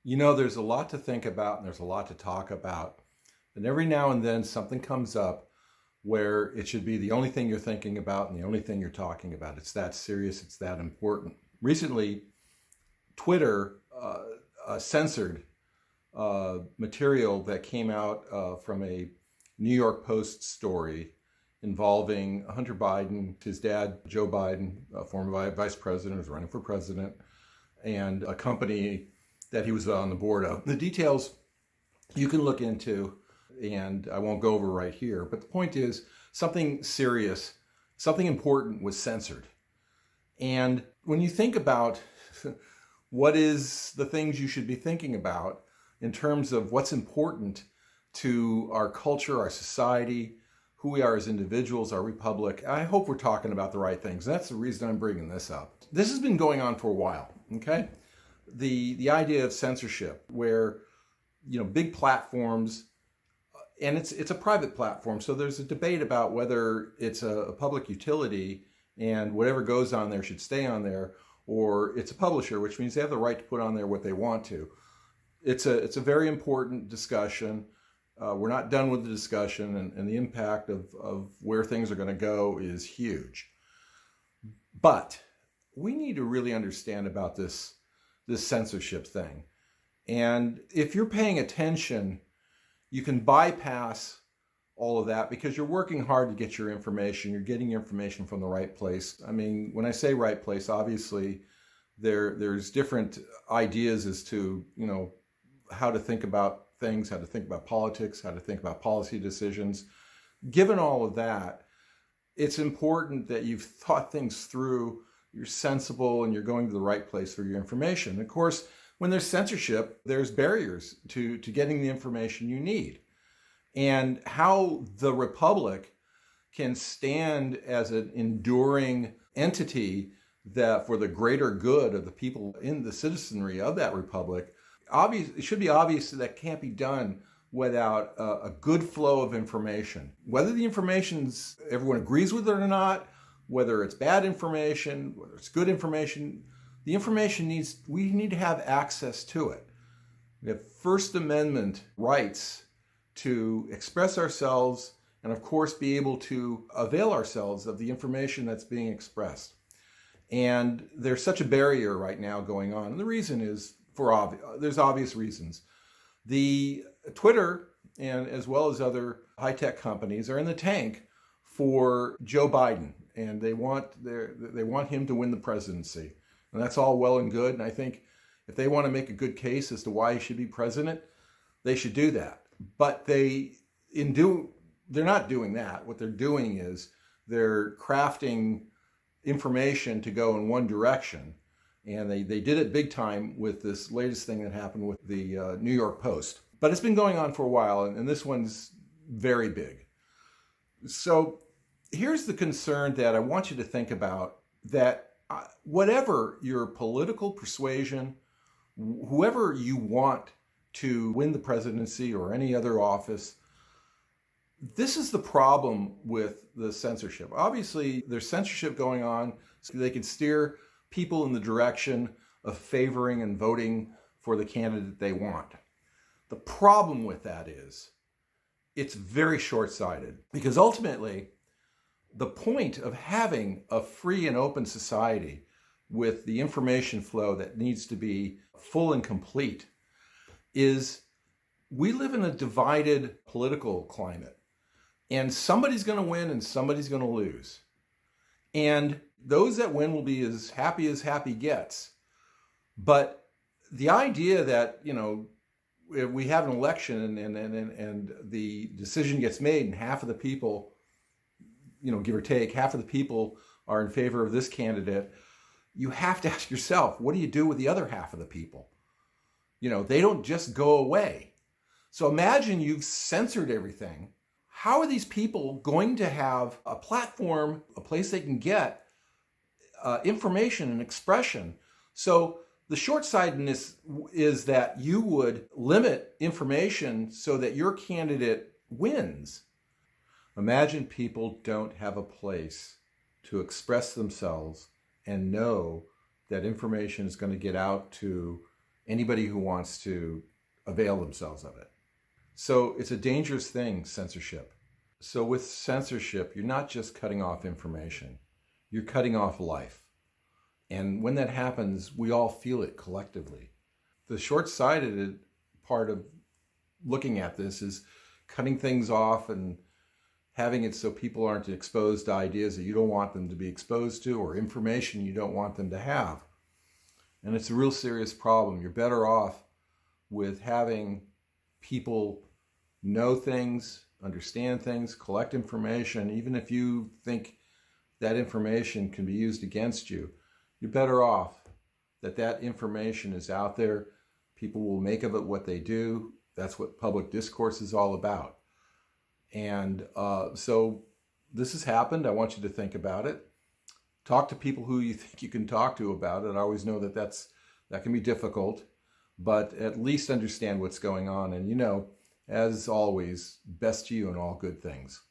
There's a lot to think about and there's a lot to talk about. And every now and then something comes up where it should be the only thing you're thinking about and the only thing you're talking about. It's that serious, it's that important. Recently, Twitter censored material that came out from a New York Post story involving Hunter Biden, his dad, Joe Biden, former vice president, was running for president, and a company that he was on the board of. The details you can look into, and I won't go over right here, but the point is something serious, something important was censored. And when you think about what is the things you should be thinking about in terms of what's important to our culture, our society, who we are as individuals, our republic, I hope we're talking about the right things. That's the reason I'm bringing this up. This has been going on for a while, okay? The idea of censorship, where big platforms, and it's a private platform, so there's a debate about whether it's a public utility and whatever goes on there should stay on there, or it's a publisher, which means they have the right to put on there what they want to. It's a very important discussion. We're not done with the discussion, and the impact of where things are going to go is huge. But we need to really understand about this censorship thing. And if you're paying attention, you can bypass all of that because you're working hard to get your information. You're getting your information from the right place. I mean, when I say right place, obviously there's different ideas as to, how to think about things, how to think about politics, how to think about policy decisions. Given all of that, it's important that you've thought things through, you're sensible, and you're going to the right place for your information. Of course, when there's censorship, there's barriers to getting the information you need. And how the Republic can stand as an enduring entity that for the greater good of the people in the citizenry of that Republic, it should be obvious that can't be done without a good flow of information. Whether the information's everyone agrees with it or not, whether it's bad information, whether it's good information, the information we need to have access to it. We have First Amendment rights to express ourselves and, of course, be able to avail ourselves of the information that's being expressed. And there's such a barrier right now going on. And the reason is there's obvious reasons. The Twitter, and as well as other high-tech companies, are in the tank for Joe Biden, and they want him to win the presidency. And that's all well and good. And I think if they want to make a good case as to why he should be president, they should do that. But they're not doing that. What they're doing is they're crafting information to go in one direction. And they did it big time with this latest thing that happened with the New York Post. But it's been going on for a while, and this one's very big. So here's the concern that I want you to think about, that whatever your political persuasion, whoever you want to win the presidency or any other office, this is the problem with the censorship. Obviously, there's censorship going on, so they can steer people in the direction of favoring and voting for the candidate they want. The problem with that is it's very short-sighted, because ultimately the point of having a free and open society with the information flow that needs to be full and complete is we live in a divided political climate, and somebody's going to win and somebody's going to lose. And those that win will be as happy gets. But the idea that, if we have an election and the decision gets made and half of the people, give or take, half of the people are in favor of this candidate, you have to ask yourself, what do you do with the other half of the people? They don't just go away. So imagine you've censored everything. How are these people going to have a platform, a place they can get information and expression? So the short-sightedness is that you would limit information so that your candidate wins. Imagine people don't have a place to express themselves and know that information is going to get out to anybody who wants to avail themselves of it. So it's a dangerous thing, censorship. So with censorship, you're not just cutting off information, you're cutting off life. And when that happens, we all feel it collectively. The short-sighted part of looking at this is cutting things off and having it so people aren't exposed to ideas that you don't want them to be exposed to or information you don't want them to have. And it's a real serious problem. You're better off with having people know things, understand things, collect information. Even if you think that information can be used against you, you're better off that that information is out there. People will make of it what they do. That's what public discourse is all about. And so this has happened. I want you to think about it. Talk to people who you think you can talk to about it. I always know that that can be difficult, but at least understand what's going on. And as always, best to you in all good things.